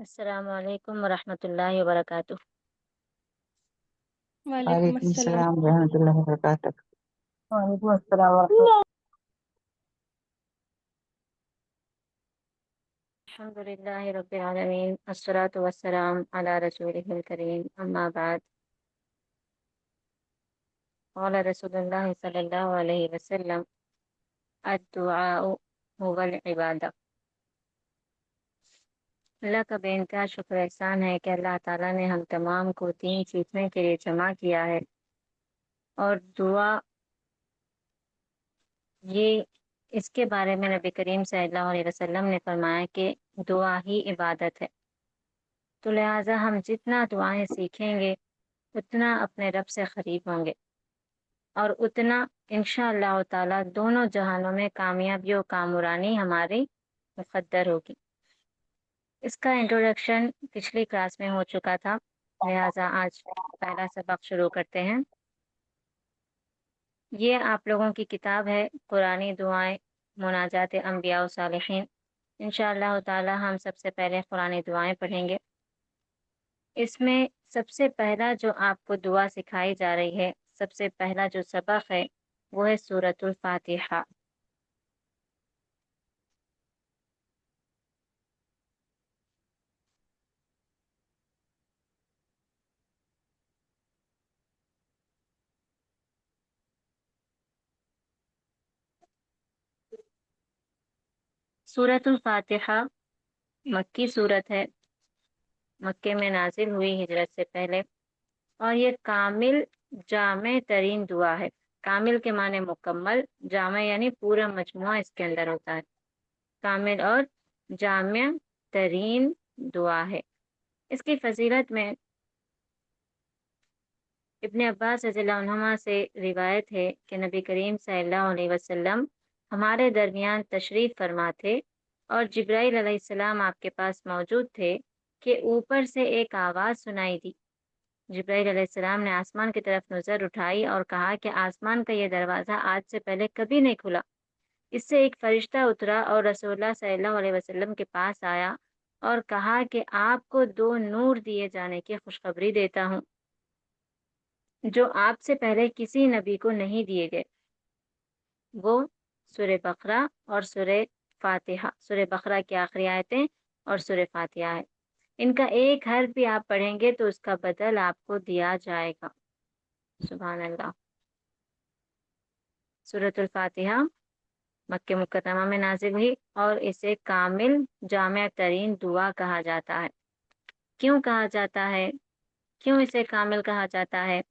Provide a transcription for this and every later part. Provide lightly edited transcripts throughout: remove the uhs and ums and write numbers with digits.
السلام علیکم ورحمۃ اللہ وبرکاتہ۔ وعلیکم وعلیکم السلام۔ السلام ورحمۃ اللہ وبرکاتہ۔ وعلیکم السلام ورحمۃ اللہ۔ الحمد للہ رب العالمین، والصلاۃ والسلام علی رسولہ الکریم، اما بعد۔ قال رسول اللہ صلی اللہ علیہ وسلم الدعاء هو العبادہ۔ اللہ کا بے انتہا شکر احسان ہے کہ اللہ تعالیٰ نے ہم تمام کو دین سیکھنے کے لیے جمع کیا ہے، اور دعا یہ اس کے بارے میں نبی کریم صلی اللہ علیہ وسلم نے فرمایا کہ دعا ہی عبادت ہے۔ تو لہٰذا ہم جتنا دعائیں سیکھیں گے اتنا اپنے رب سے قریب ہوں گے، اور اتنا انشاءاللہ تعالیٰ دونوں جہانوں میں کامیابی و کامرانی ہماری مقدر ہوگی۔ اس کا انٹروڈکشن پچھلی کلاس میں ہو چکا تھا، لہٰذا آج پہلا سبق شروع کرتے ہیں۔ یہ آپ لوگوں کی کتاب ہے قرآنی دعائیں مناجات انبیاء و صالحین۔ انشاءاللہ تعالی ہم سب سے پہلے قرآنی دعائیں پڑھیں گے۔ اس میں سب سے پہلا جو آپ کو دعا سکھائی جا رہی ہے، سب سے پہلا جو سبق ہے وہ ہے سورۃ الفاتحہ۔ سورۃ الفاتحہ مکی صورت ہے، مکے میں نازل ہوئی ہجرت سے پہلے، اور یہ کامل جامع ترین دعا ہے۔ کامل کے معنی مکمل، جامع یعنی پورا مجموعہ اس کے اندر ہوتا ہے۔ کامل اور جامع ترین دعا ہے۔ اس کی فضیلت میں ابن عباس رضی اللہ عنہما سے روایت ہے کہ نبی کریم صلی اللہ علیہ وسلم ہمارے درمیان تشریف فرما تھے، اور جبرائیل علیہ السلام آپ کے پاس موجود تھے کہ اوپر سے ایک آواز سنائی دی۔ جبرائیل علیہ السلام نے آسمان کی طرف نظر اٹھائی اور کہا کہ آسمان کا یہ دروازہ آج سے پہلے کبھی نہیں کھلا۔ اس سے ایک فرشتہ اترا اور رسول اللہ صلی اللہ علیہ وسلم کے پاس آیا اور کہا کہ آپ کو 2 نور دیے جانے کی خوشخبری دیتا ہوں جو آپ سے پہلے کسی نبی کو نہیں دیے گئے۔ وہ سورہ بقرہ اور سورہ فاتحہ، سورہ بقرہ کی آخری آیتیں اور سورہ فاتحہ ہے۔ ان کا ایک حرف بھی آپ پڑھیں گے تو اس کا بدل آپ کو دیا جائے گا۔ سبحان اللہ۔ سورۃ الفاتحہ مکہ مکرمہ میں نازل ہوئی، اور اسے کامل جامع ترین دعا کہا جاتا ہے۔ کیوں کہا جاتا ہے؟ کیوں اسے کامل کہا جاتا ہے؟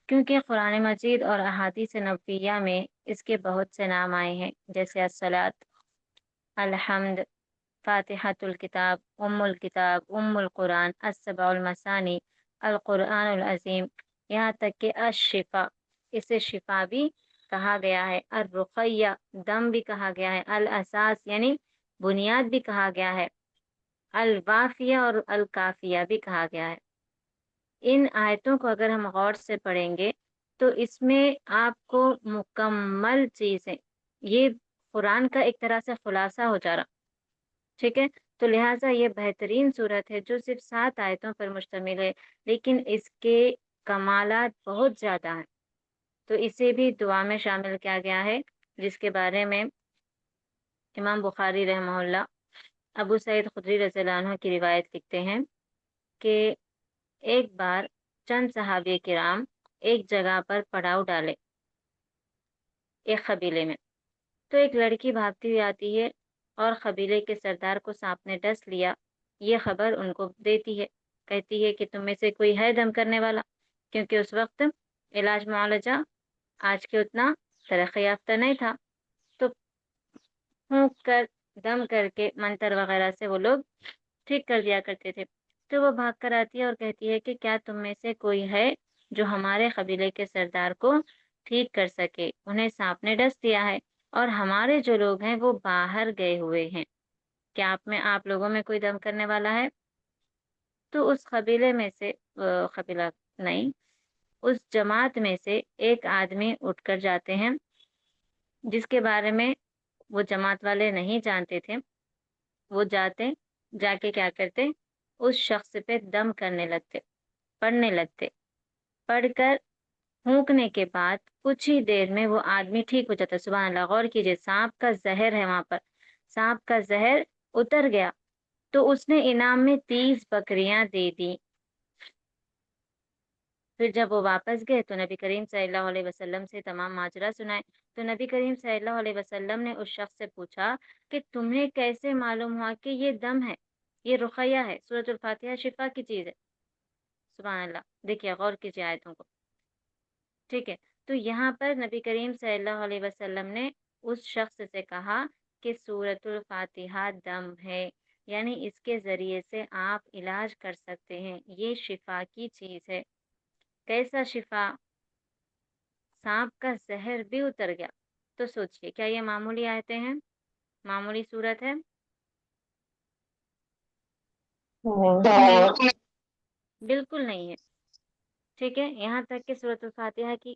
کیونکہ قرآن مجید اور احادیث نبویہ میں اس کے بہت سے نام آئے ہیں، جیسے الصلاۃ، الحمد، فاتحۃ الکتاب، الکتاب، القرآن، السبع المثانی، القرآن العظیم، یہاں تک کہ الشفا، اسے شفا بھی کہا گیا ہے، الرقیہ، دم بھی کہا گیا ہے، الاساس یعنی بنیاد بھی کہا گیا ہے، الوافیہ اور الکافیہ بھی کہا گیا ہے۔ ان آیتوں کو اگر ہم غور سے پڑھیں گے تو اس میں آپ کو مکمل چیزیں، یہ قرآن کا ایک طرح سے خلاصہ ہو جا رہا، ٹھیک ہے؟ تو لہٰذا یہ بہترین صورت ہے جو صرف 7 آیتوں پر مشتمل ہے، لیکن اس کے کمالات بہت زیادہ ہیں، تو اسے بھی دعا میں شامل کیا گیا ہے، جس کے بارے میں امام بخاری رحمہ اللہ ابو سعید خدری رضی اللہ عنہ کی روایت لکھتے ہیں کہ ایک بار چند صحابہ کرام ایک جگہ پر پڑاؤ ڈالے، ایک قبیلے میں، تو ایک لڑکی بھاگتی ہوئی آتی ہے اور قبیلے کے سردار کو سانپ نے ڈس لیا۔ یہ خبر ان کو دیتی ہے، کہتی ہے کہ تم میں سے کوئی ہے دم کرنے والا، کیونکہ اس وقت علاج معالجہ آج کے اتنا ترقی یافتہ نہیں تھا، تو پھونک کر، دم کر کے، منتر وغیرہ سے وہ لوگ ٹھیک کر دیا کرتے تھے۔ تو وہ بھاگ کر آتی ہے اور کہتی ہے کہ کیا تم میں سے کوئی ہے جو ہمارے قبیلے کے سردار کو ٹھیک کر سکے؟ انہیں سانپ نے ڈس دیا ہے اور ہمارے جو لوگ ہیں وہ باہر گئے ہوئے ہیں، کیا آپ لوگوں میں کوئی دم کرنے والا ہے؟ تو اس قبیلے میں سے قبیلہ نہیں، اس جماعت میں سے ایک آدمی اٹھ کر جاتے ہیں، جس کے بارے میں وہ جماعت والے نہیں جانتے تھے۔ وہ جاتے जाके क्या करते, उस शख्स पे दम करने लगते, पढ़ने लगते। पढ़कर फूंकने के बाद कुछ ही देर में वो आदमी ठीक हो जाता। सुबह अल्लाह, गौर कीजिए, सांप का जहर है वहां पर, सांप का जहर उतर गया। तो उसने इनाम में 30 बकरियां दे दी। फिर जब वो वापस गए तो नबी करीम सल्लल्लाहु अलैहि वसल्लम से तमाम माजरा सुनाए। तो नबी करीम सल्लल्लाहु अलैहि वसल्लम ने उस शख्स से पूछा कि तुम्हें कैसे मालूम हुआ कि ये दम है, ये रुक़या है, सूरतुल फातिहा शिफा की चीज है। सुभान अल्लाह, देखिए गौर कीजिए आयतों को। ठीक है, तो यहाँ पर नबी करीम सल्लल्लाहु अलैहि वसल्लम ने उस शख्स से कहा कि सूरतुल फातिहा दम है, यानी इसके जरिए से आप इलाज कर सकते हैं, ये शिफा की चीज है। कैसा शिफा? सांप का जहर भी उतर गया। तो सोचिए, क्या ये मामूली आयतें हैं, मामूली सूरत है? नहीं। बिल्कुल नहीं है। ठीक है, यहाँ तक कि सूरतुल फातिहा की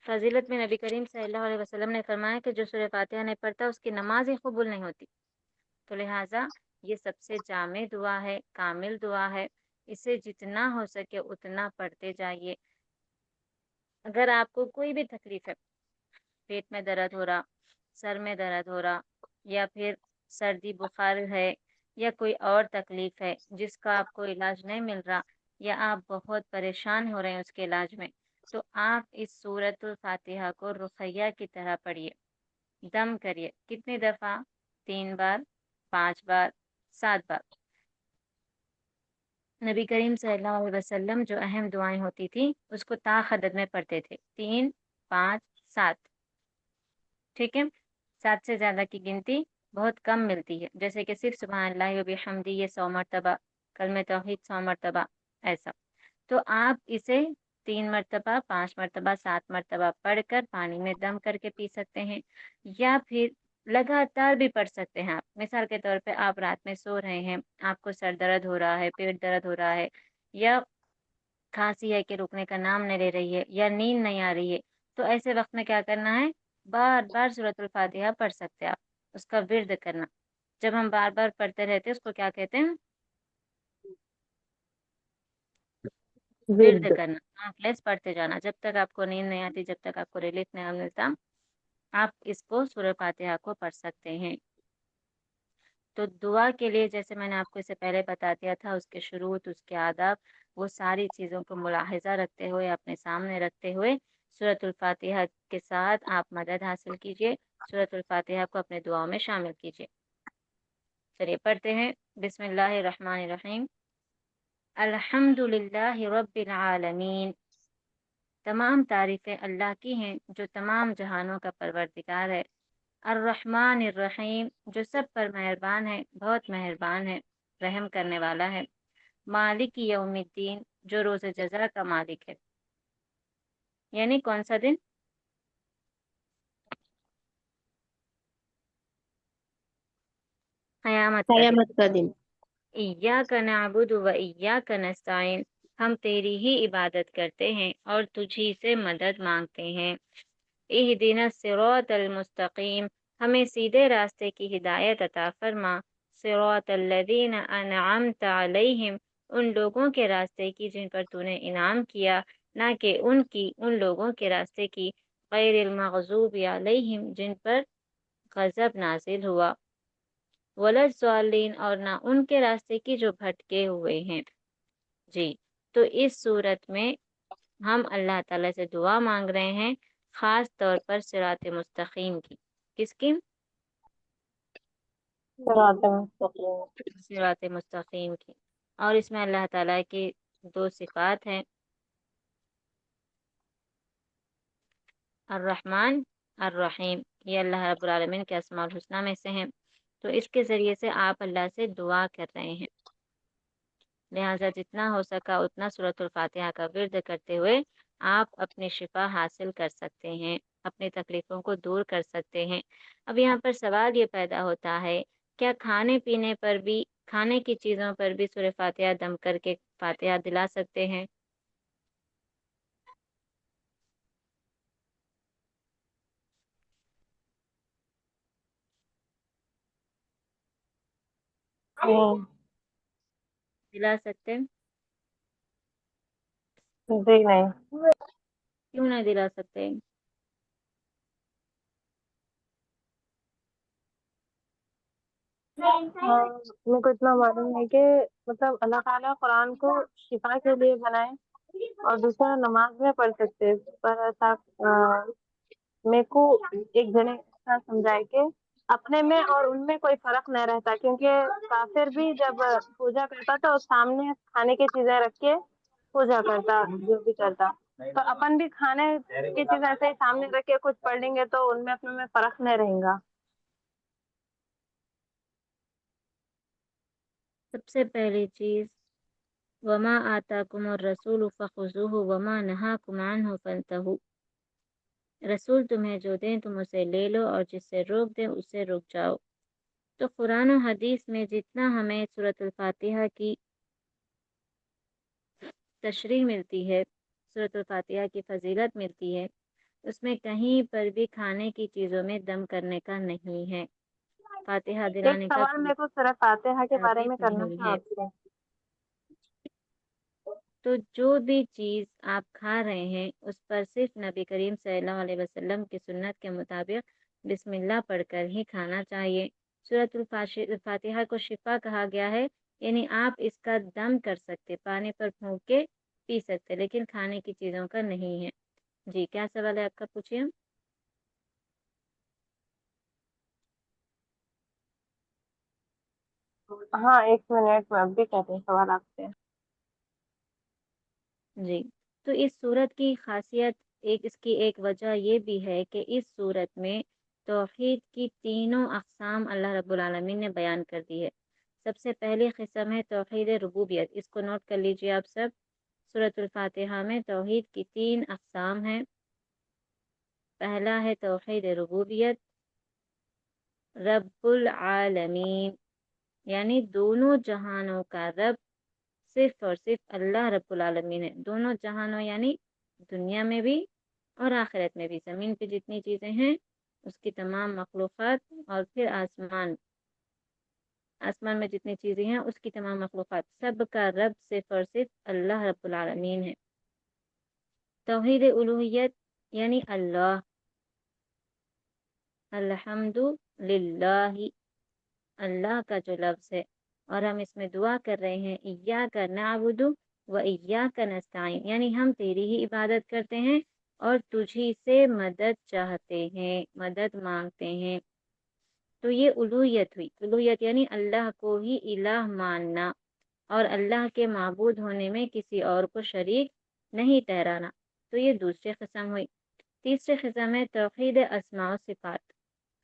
फजीलत में नबी करीम सल्लल्लाहु अलैहि वसल्लम ने फरमाया कि जो सूरह फातिहा नहीं पढ़ता उसकी नमाज ही कबूल नहीं होती। तो लिहाजा ये सबसे जामे दुआ है, कामिल दुआ है, इसे जितना हो सके उतना पढ़ते जाइए। अगर आपको कोई भी तकलीफ है, पेट में दर्द हो रहा, सर में दर्द हो रहा, या फिर सर्दी बुखार है, या कोई और तकलीफ है जिसका आपको इलाज नहीं मिल रहा, या आप बहुत परेशान हो रहे हैं उसके इलाज में, तो आप इस सूरतुल फातिहा को रुक़ैया की तरह पढ़िए, दम करिए। कितनी दफ़ा? 3 बार, 5 बार, 7 बार। नबी करीम सल्लल्लाहु अलैहि वसल्लम जो अहम दुआएं होती थी उसको ताखदद में पढ़ते थे, 3, 5, 7। ठीक है, 7 से ज्यादा की गिनती बहुत कम मिलती है, जैसे कि सिर्फ सुबहान अल्लाहि व बिहम्दी ये 100 मरतबा, कलमे तौहीद 100 मरतबा, ऐसा। तो आप इसे 3 मरतबा, 5 मरतबा, 7 मरतबा पढ़कर पानी में दम करके पी सकते हैं, या फिर लगातार भी पढ़ सकते हैं आप। मिसाल के तौर पे आप रात में सो रहे हैं, आपको सर दर्द हो रहा है, पेट दर्द हो रहा है, या खांसी है कि रुकने का नाम नहीं ले रही है, या नींद नहीं आ रही है, तो ऐसे वक्त में क्या करना है? बार बार सूरतुल फातिहा पढ़ सकते हैं आप, उसका विर्द करना। जब हम बार बार पढ़ते रहते हैं उसको क्या कहते हैं? विर्द विद। करना। काउंटलेस पढ़ते जाना जब तक आपको नींद नहीं आती, जब तक आपको रिलीफ नहीं मिलता, आप इसको सूरह फातिहा को पढ़ सकते हैं। तो दुआ के लिए जैसे मैंने आपको इससे पहले बता दिया था, उसके शुरूत, उसके आदाब, वो सारी चीज़ों को मुलाहिजा रखते हुए, अपने सामने रखते हुए सूरतुल फातिहा के साथ आप मदद हासिल कीजिए, सूरतुल फातिहा को अपने दुआओं में शामिल कीजिए। चलिए पढ़ते हैं। बिस्मिल्लाहिर रहमानिर रहीम। अल्हम्दुलिल्लाहि रब्बिल आलमीन। तमाम तारीफ़ें अल्लाह की हैं जो तमाम जहानों का परवरदिगार है। अर्रहमानिर रहीम, जो सब पर मेहरबान है, बहुत मेहरबान है, रहम करने वाला है। मालिक यौमिद्दीन, जो रोज़ जज़ा का मालिक है। यानी कौन सा दिन? क़यामत का दिन। कयामत का दिन। इय्याका नअबुदु व इय्याका नस्तईन, हम तेरी ही इबादत करते हैं और तुझी से मदद मांगते हैं। इहदिना सिरातल मुस्तकीम, हमें सीधे रास्ते की हिदायत अता फरमा। सिरातल लज़ीना अनअमत अलैहिम, उन लोगों के रास्ते की जिन पर तूने इनाम किया, ना कि उन लोगों के रास्ते की, गैरिल मग़ज़ूबि अलैहिम, जिन पर गज़ब नाज़िल हुआ, वलद्दाल्लीन, और ना उनके रास्ते की जो भटके हुए हैं। जी, तो इस सूरत में हम अल्लाह ताला से दुआ मांग रहे हैं, ख़ास तौर पर सिरात मुस्तकीम की। किसकी? सिरात मुस्तकीम। सिरात मुस्तकीम की। और इसमें अल्लाह ताला की 2 सिफ़ात हैं, अर्रहमान, अर्रहीम। ये अल्लाह रब्बुल आलमीन के अस्माउल हुस्ना में से हैं। तो इसके ज़रिए से आप अल्लाह से दुआ कर रहे हैं। लिहाजा जितना हो सका उतना सूरतुल फातिहा का विर्द करते हुए आप अपनी शिफा हासिल कर सकते हैं, अपनी तकलीफ़ों को दूर कर सकते हैं। अब यहाँ पर सवाल ये पैदा होता है, क्या खाने पीने पर भी, खाने की चीज़ों पर भी सूरह फातिहा दम करके फातिहा दिला सकते हैं? नहीं। दिला सकते हैं? जी नहीं। क्यों नहीं दिला सकते? मेरे को इतना मालूम है कि मतलब अल्लाह ताला कुरान को शिफा के लिए बनाए, और दूसरा नमाज में पढ़ सकते हैं। पर ऐसा मेरे को एक जने ऐसा समझाए कि अपने में और उनमें कोई फर्क नहीं रहता, क्योंकि काफिर भी जब पूजा करता तो सामने खाने की चीजें रख के पूजा करता, जो भी करता। तो अपन भी खाने की चीज ऐसे ही सामने रख के कुछ पढ़ लेंगे तो उनमें अपने में फर्क नहीं रहेगा। सबसे पहली चीज, वमा आताकुम और रसूल फ़ख़ुज़ूहु वमा नहाकुम अन्हु फ़ंतहू। रसूल तुम्हें जो दें तुम उसे ले लो, और जिससे रोक दें उससे रुक जाओ। तो कुरान और हदीस में जितना हमें सूरत फातिहा की तशरीह मिलती है, सूरत फातिहा की फजीलत मिलती है, उसमें कहीं पर भी खाने की चीज़ों में दम करने का नहीं है, फातिहा एक दिलाने का सवाल कोई मेरे को सिर्फ फातिहा के बारे ताबीत में करना नहीं था है। आपसे। तो जो भी चीज़ आप खा रहे हैं उस पर सिर्फ नबी करीम सल्लल्लाहु अलैहि वसल्लम की सुन्नत के मुताबिक बिस्मिल्लाह पढ़कर ही खाना चाहिए। सूरतुल फातिहा को शिफा कहा गया है, यानी आप इसका दम कर सकते, पानी पर फूंक के पी सकते, लेकिन खाने की चीज़ों का नहीं है। जी, क्या सवाल है आपका, पूछिए। हाँ, एक मिनट में अब भी कहते हैं सवाल आपसे। जी, तो इस सूरत की खासियत, इसकी एक वजह ये भी है कि इस सूरत में तौहीद की तीनों अक़साम अल्लाह रब्बुल आलमीन ने बयान कर दी है। सबसे पहली किस्म है तौहीद रुबूबियत, इसको नोट कर लीजिए आप सब। सूरतुल फातिहा में तौहीद की तीन अक़साम हैं। पहला है तौहीद रुबूबियत, रब्बुल आलमीन, यानी दोनों जहानों का रब सिर्फ और सिर्फ अल्लाह रब्बुल आलमीन है। दोनों जहानों यानी दुनिया में भी और आखिरत में भी, ज़मीन पे जितनी चीज़ें हैं उसकी तमाम मखलूक़ात, और फिर आसमान, आसमान में जितनी चीज़ें हैं उसकी तमाम मखलूक़ात, सब का रब सिर्फ और सिर्फ अल्लाह रब्बुल आलमीन है। तौहीद उलूहियत यानी अल्लाह, अल्हम्दु लिल्लाहि, अल्लाह का जो लफ्ज़ है, और हम इसमें दुआ कर रहे हैं, इय्याका नअबुदु व इय्याका नस्तईन, यानी हम तेरी ही इबादत करते हैं और तुझी से मदद चाहते हैं, मदद मांगते हैं। तो ये उलूहियत हुई। उलूहियत यानी अल्लाह को ही इलाह मानना, और अल्लाह के माबूद होने में किसी और को शरीक नहीं ठहराना। तो ये दूसरी किस्म हुई। तीसरी किस्म है तौहीद अस्मा व सिफ़ात।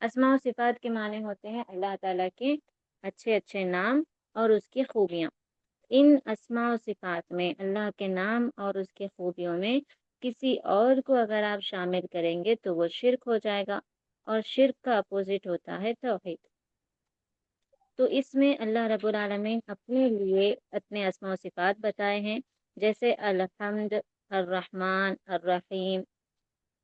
अस्मा व सिफ़ात के माने होते हैं अल्लाह ताला के अच्छे अच्छे नाम और उसकी खूबियाँ। इन अस्मा व सिफ़ात में, अल्लाह के नाम और उसके खूबियों में किसी और को अगर आप शामिल करेंगे तो वो शिर्क हो जाएगा, और शिर्क का अपोजिट होता है तौहीद। तो इसमें अल्लाह रब्बुल आलमीन अपने लिए अपने अस्मा व सिफ़ात बताए हैं, जैसे अल-हम्द, अर्रहमान, अर्रहीम,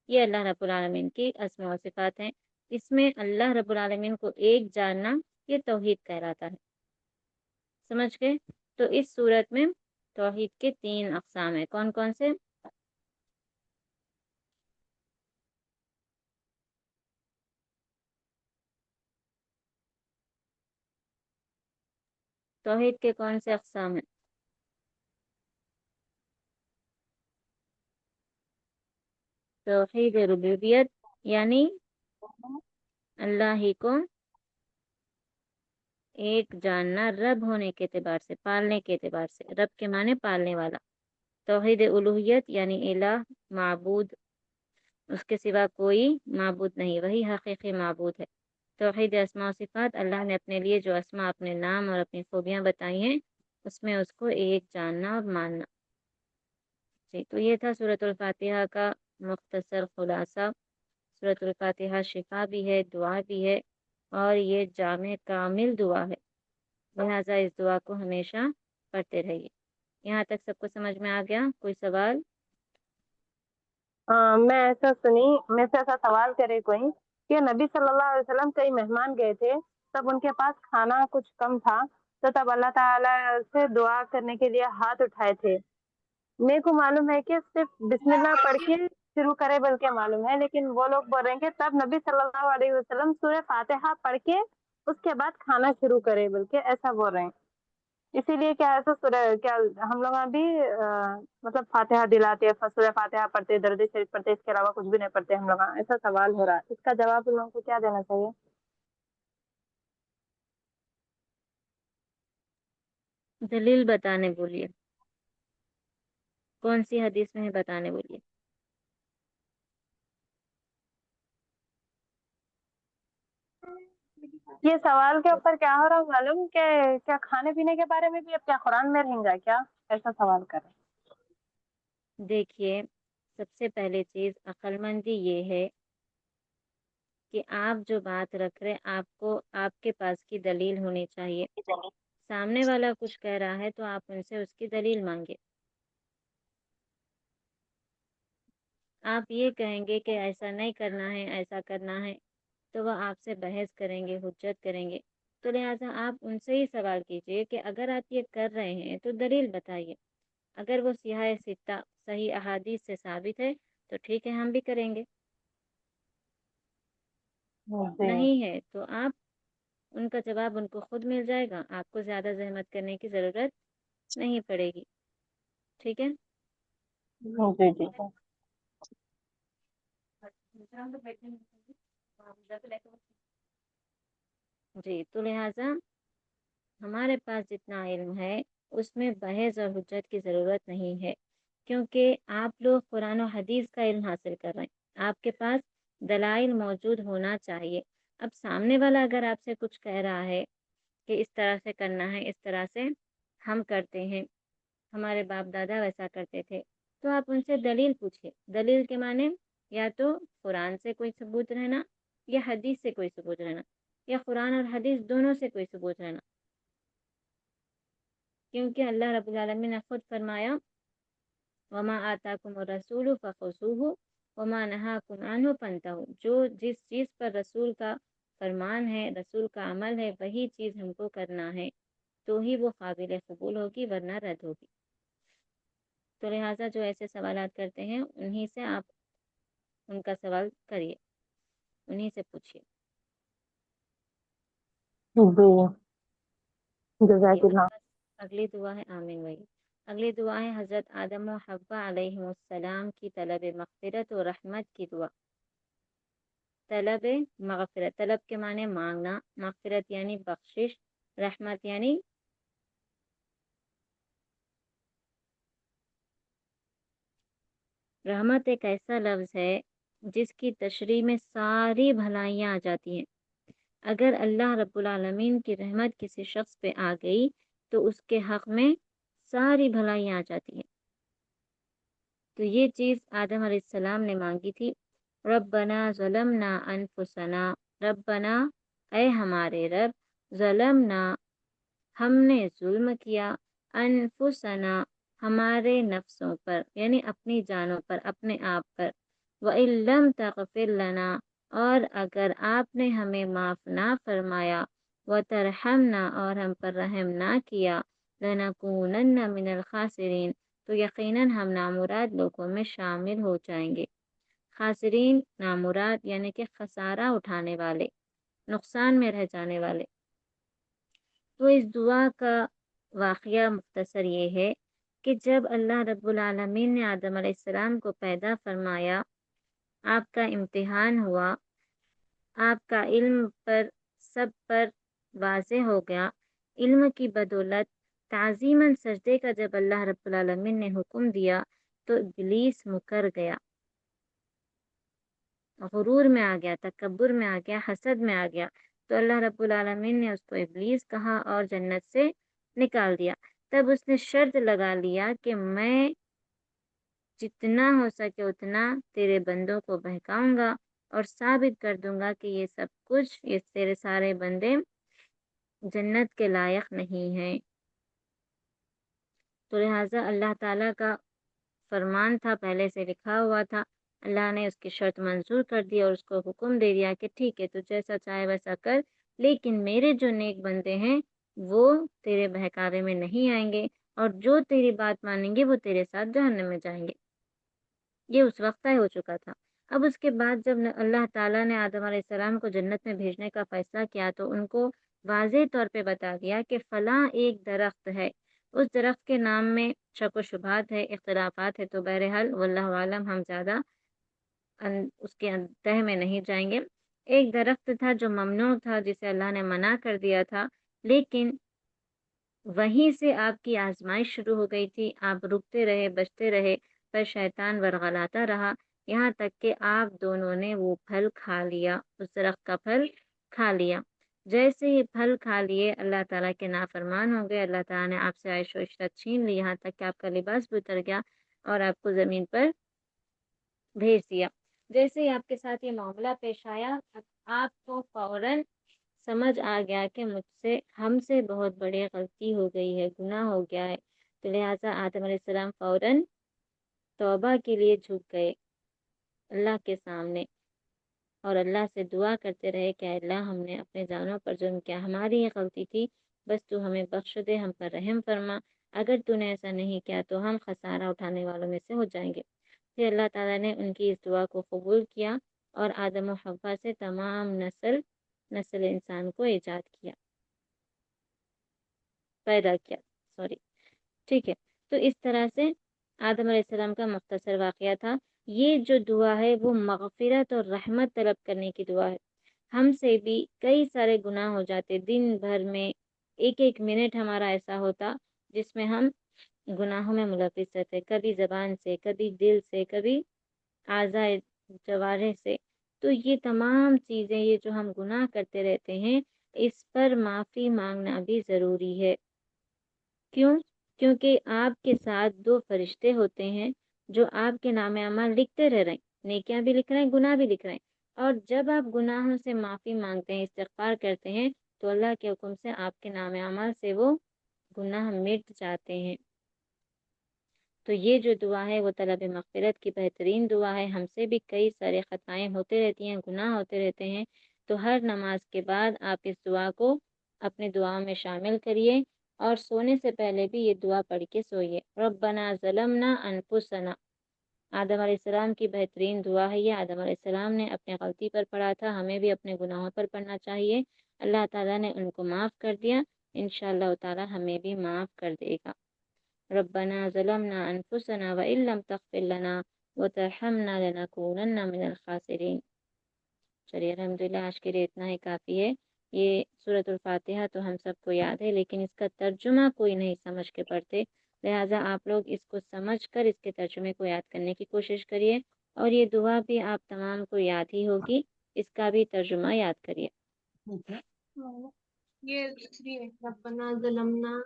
ये अल्लाह रब्बुल आलमीन की अस्मा व सिफ़ात हैं। इसमें अल्लाह रब्बुल आलमीन को एक जानना, ये तौहीद कहलाता है। समझ गए? तो इस सूरत में तौहीद के तीन अक़साम हैं। कौन-कौन से? तौहीद के कौन से अक़साम हैं? तौहीद रुबूबियत यानी अल्लाह ही को एक जानना, रब होने के एतबार से, पालने के एतबार से, रब के माने पालने वाला। तौहीद उलूहियत यानी इलाह, माबूद, उसके सिवा कोई माबूद नहीं, वही हकीकी माबूद है। तौहीद अस्मा व सिफ़ात, अल्लाह ने अपने लिए जो अस्मा, अपने नाम और अपनी खूबियाँ बताई हैं, उसमें उसको एक जानना और मानना। जी, तो ये था सूरतुल फातिहा का मुख्तसर खुलासा। सूरतुल फातिहा शिफा भी है, दुआ भी है, और ये जामे कामिल दुआ है। लिहाजा इस दुआ को हमेशा पढ़ते रहिए। यहाँ तक सबको समझ में आ गया? कोई सवाल? मैं ऐसा सुनी, मेरे से ऐसा सवाल करे कोई कि नबी सल्लल्लाहु अलैहि वसल्लम कई मेहमान गए थे, तब उनके पास खाना कुछ कम था, तो तब अल्लाह ताला से दुआ करने के लिए हाथ उठाए थे। मेरे को मालूम है कि सिर्फ बिस्मिल्लाह पढ़ के शुरू करे बोल के मालूम है, लेकिन वो लोग बोल रहे हैं कि तब नबी सल्लल्लाहु अलैहि वसल्लम सूरह फातिहा पढ़ के उसके बाद खाना शुरू करे बोल के ऐसा बोल रहे हैं। इसीलिए क्या है, तो सूरह क्या हम लोग अभी मतलब फातिहा दिलाते हैं, सूरह फातिहा पढ़ते हैं, दरूद शरीफ पढ़ते हैं, इसके अलावा कुछ भी नहीं पढ़ते हम लोग। ऐसा सवाल हो रहा है, इसका जवाब उन लोगों को क्या देना चाहिए? दलील बताने बोलिए, कौन सी हदीस में है बताने बोलिए। ये सवाल के ऊपर क्या हो रहा है मालूम, कि क्या खाने पीने के बारे में भी अब क्या कुरान में रहेंगे क्या, ऐसा सवाल कर रहे देखिए, सबसे पहले चीज अक्लमंदी ये है कि आप जो बात रख रहे हैं, आपको आपके पास की दलील होनी चाहिए। हैं। सामने वाला कुछ कह रहा है तो आप उनसे उसकी दलील मांगे। आप ये कहेंगे कि ऐसा नहीं करना है, ऐसा करना है, तो वह आपसे बहस करेंगे, हुज्जत करेंगे। तो लिहाजा आप उनसे ही सवाल कीजिए कि अगर आप ये कर रहे हैं तो दलील बताइए। अगर वो सिहाह सित्ता सही अहादीस से साबित है तो ठीक है, हम भी करेंगे। जी नहीं है तो आप उनका जवाब उनको खुद मिल जाएगा, आपको ज़्यादा जहमत करने की ज़रूरत नहीं पड़ेगी। ठीक है। जी जी। जी, तो लिहाजा हमारे पास जितना इल्म है उसमें बहस और हुज्जत की ज़रूरत नहीं है, क्योंकि आप लोग कुरान और हदीस का इल्म हासिल कर रहे हैं। आपके पास दलाइल मौजूद होना चाहिए। अब सामने वाला अगर आपसे कुछ कह रहा है कि इस तरह से करना है, इस तरह से हम करते हैं, हमारे बाप दादा वैसा करते थे, तो आप उनसे दलील पूछिए। दलील के माने या तो कुरान से कोई सबूत रहना या हदीस से कोई सबूत रहना, या कुरान और हदीस दोनों से कोई सबूत रहना। क्योंकि अल्लाह रब्बुल आलमीन ने खुद फरमाया, वमा आताकुम रसूलु फखुज़ूहु वमा नहाकुम अन्हु फंतहु। जो जिस चीज़ पर रसूल का फरमान है, रसूल का अमल है, वही चीज़ हमको करना है, तो ही वो काबिल कबूल होगी, वरना रद्द होगी। तो लिहाजा जो ऐसे सवालात करते हैं उन्हीं से आप उनका सवाल करिए, उन्हीं से पूछिए। जी जी, उसके जज़ाकिल्लाह। बाद अगली दुआ है, आमीन वही। अगली दुआ है हज़रत आदम व हव्वा अलैहिमुस्सलाम की तलब मग़फ़िरत और रहमत की दुआ। तलब मग़फ़िरत, तलब के माने मांगना, मग़फ़िरत यानी बख्शिश, रहमत यानी रहमत एक ऐसा लफ्ज़ है जिसकी तशरीह में सारी भलाइयाँ आ जाती हैं। अगर अल्लाह रब्बुल आलमीन की रहमत किसी शख्स पे आ गई तो उसके हक़ में सारी भलाइयाँ आ जाती हैं। तो ये चीज़ आदम अलैहिस्सलाम ने मांगी थी। रब्बना ज़लमना अनफुसना, रब्बना ऐ हमारे रब, ज़लमना हमने जुल्म किया, अनफुसना हमारे नफ्सों पर यानी अपनी जानों पर, अपने आप पर, व इल्लम तग़फ़िर लना और अगर आपने हमें माफ़ ना फरमाया, व तरहमना और हम पर रहम ना किया, लनकूनन्ना मिनल खासिरीन तो यकीनन हम नामुराद लोगों में शामिल हो जाएंगे। खासिरीन नामुराद यानी कि खसारा उठाने वाले, नुकसान में रह जाने वाले। तो इस दुआ का वाक़या मुख्तसर ये है कि जब अल्लाह रब्बुल आलमीन ने आदम अलैहिस्सलाम को पैदा फरमाया, आपका इम्तिहान हुआ, आपका इल्म पर सब पर वाज़े हो गया। इल्म की बदौलत ताज़ीमन सजदे का जब अल्लाह रब्बुल आलमीन ने हुक्म दिया तो इब्लीस मुकर गया, गुरूर में आ गया, तकब्बुर में आ गया, हसद में आ गया। तो अल्लाह रब्बुल आलमीन ने उसको इब्लीस कहा और जन्नत से निकाल दिया। तब उसने शर्त लगा लिया कि मैं जितना हो सके उतना तेरे बंदों को बहकाऊंगा और साबित कर दूंगा कि ये सब कुछ, ये तेरे सारे बंदे जन्नत के लायक नहीं हैं। तो लिहाजा अल्लाह ताला का फरमान था, पहले से लिखा हुआ था। अल्लाह ने उसकी शर्त मंजूर कर दी और उसको हुक्म दे दिया कि ठीक है, तो जैसा चाहे वैसा कर, लेकिन मेरे जो नेक बंदे हैं وہ تیرے بہکاوے میں نہیں آئیں گے، اور جو تیری بات مانیں گے وہ تیرے ساتھ جہنم میں جائیں گے۔ یہ اس وقت طے ہو چکا تھا۔ اب اس کے بعد جب اللہ تعالیٰ نے آدم علیہ السلام کو جنت میں بھیجنے کا فیصلہ کیا تو ان کو واضح طور پہ بتا دیا کہ فلاں ایک درخت ہے، اس درخت کے نام میں شک و شبہات ہے، اختلافات ہے، تو بہرحال واللہ عالم ہم زیادہ اس کے تہ میں نہیں جائیں گے۔ ایک درخت تھا جو ممنوع تھا، جسے اللہ نے منع کر دیا تھا، لیکن وہیں سے آپ کی آزمائش شروع ہو گئی تھی۔ آپ رکتے رہے، بچتے رہے، پر شیطان ورغلاتا رہا، یہاں تک کہ آپ دونوں نے وہ پھل کھا لیا، اس درخت کا پھل کھا لیا۔ جیسے ہی پھل کھا لیے اللہ تعالیٰ کے نافرمان ہو گئے، اللہ تعالیٰ نے آپ سے عیش و عشرت چھین لی، یہاں تک کہ آپ کا لباس بھی اتر گیا اور آپ کو زمین پر بھیج دیا۔ جیسے ہی آپ کے ساتھ یہ معاملہ پیش آیا، آپ کو فوراً سمجھ آ گیا کہ ہم سے بہت بڑی غلطی ہو گئی ہے، گناہ ہو گیا ہے، تو لہٰذا آدم علیہ السلام فوراً توبہ کے لیے جھک گئے اللہ کے سامنے، اور اللہ سے دعا کرتے رہے کہ اے اللہ ہم نے اپنے جانوں پر ظلم کیا، ہماری یہ غلطی تھی، بس تو ہمیں بخش دے، ہم پر رحم فرما، اگر تو نے ایسا نہیں کیا تو ہم خسارہ اٹھانے والوں میں سے ہو جائیں گے۔ پھر اللہ تعالیٰ نے ان کی اس دعا کو قبول کیا اور آدم و حوا سے تمام نسل انسان کو ایجاد کیا، پیدا کیا، ٹھیک ہے۔ تو اس طرح سے آدم علیہ السلام کا مختصر واقعہ تھا۔ یہ جو دعا ہے وہ مغفرت اور رحمت طلب کرنے کی دعا ہے۔ ہم سے بھی کئی سارے گناہ ہو جاتے، دن بھر میں ایک ایک منٹ ہمارا ایسا ہوتا جس میں ہم گناہوں میں ملوث رہتے، کبھی زبان سے، کبھی دل سے، کبھی اعضائے جوارح سے۔ تو یہ تمام چیزیں، یہ جو ہم گناہ کرتے رہتے ہیں، اس پر معافی مانگنا بھی ضروری ہے۔ کیوں؟ کیونکہ آپ کے ساتھ دو فرشتے ہوتے ہیں جو آپ کے نام اعمال لکھتے رہ رہے ہیں، نیکیاں بھی لکھ رہے ہیں، گناہ بھی لکھ رہے ہیں، اور جب آپ گناہوں سے معافی مانگتے ہیں، استغفار کرتے ہیں، تو اللہ کے حکم سے آپ کے نام اعمال سے وہ گناہ مٹ جاتے ہیں۔ تو یہ جو دعا ہے وہ طلب مغفرت کی بہترین دعا ہے۔ ہم سے بھی کئی سارے خطائیں ہوتے رہتی ہیں، گناہ ہوتے رہتے ہیں، تو ہر نماز کے بعد آپ اس دعا کو اپنے دعاؤں میں شامل کریے، اور سونے سے پہلے بھی یہ دعا پڑھ کے سوئیے۔ ربنا ظلمنا انفسنا، آدم علیہ السلام کی بہترین دعا ہے یہ۔ آدم علیہ السلام نے اپنے غلطی پر پڑھا تھا، ہمیں بھی اپنے گناہوں پر پڑھنا چاہیے۔ اللہ تعالیٰ نے ان کو معاف کر دیا، انشاءاللہ تعالیٰ ہمیں بھی معاف کر دے گا۔ ربنا ظلمنا انفسنا وان لم تغفر لنا وترحمنا لنکونن من الخاسرین۔ چلیے الحمدللہ آج کے لیے اتنا ہی کافی ہے۔ یہ سورۃ الفاتحہ تو ہم سب کو یاد ہے، لیکن اس کا ترجمہ کوئی نہیں سمجھ کے پڑھتے، لہٰذا آپ لوگ اس کو سمجھ کر اس کے ترجمے کو یاد کرنے کی کوشش کریے، اور یہ دعا بھی آپ تمام کو یاد ہی ہوگی، اس کا بھی ترجمہ یاد کریے۔ یہ ربنا ظلمنا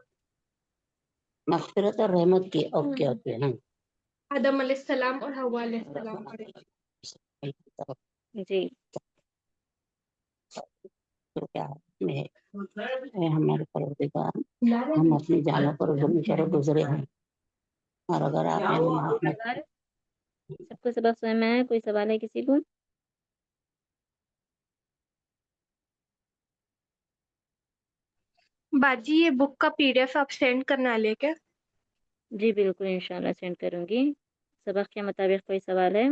مغفرت اور رحمت کی اور کیا ہوتے ہیں؟ آدم علیہ السلام اور حوا علیہ السلام۔ جی تو کیا ہے اے ہمارے پروردگار، ہم اپنی جانوں پر ظلم کرے گزرے ہیں، اور اگر آپ نے ہمیں معاف نہ کیا۔ سب کو سبق سمجھ میں آیا؟ کوئی سوال ہے کسی کو؟ باجی یہ بک کا PDF آپ سینڈ کرنا لے کے؟ جی بالکل انشاءاللہ سینڈ کروں گی۔ سبق کے مطابق کوئی سوال ہے؟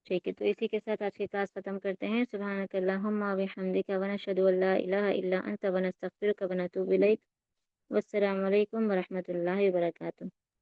ٹھیک ہے، تو اسی کے ساتھ آج کی کلاس ختم کرتے ہیں۔ سبحانک اللہم و بحمدک ونشہد ان لا الہ الا انت ونستغفرک ونتوب الیک۔ والسلام علیکم ورحمۃ اللہ وبرکاتہ۔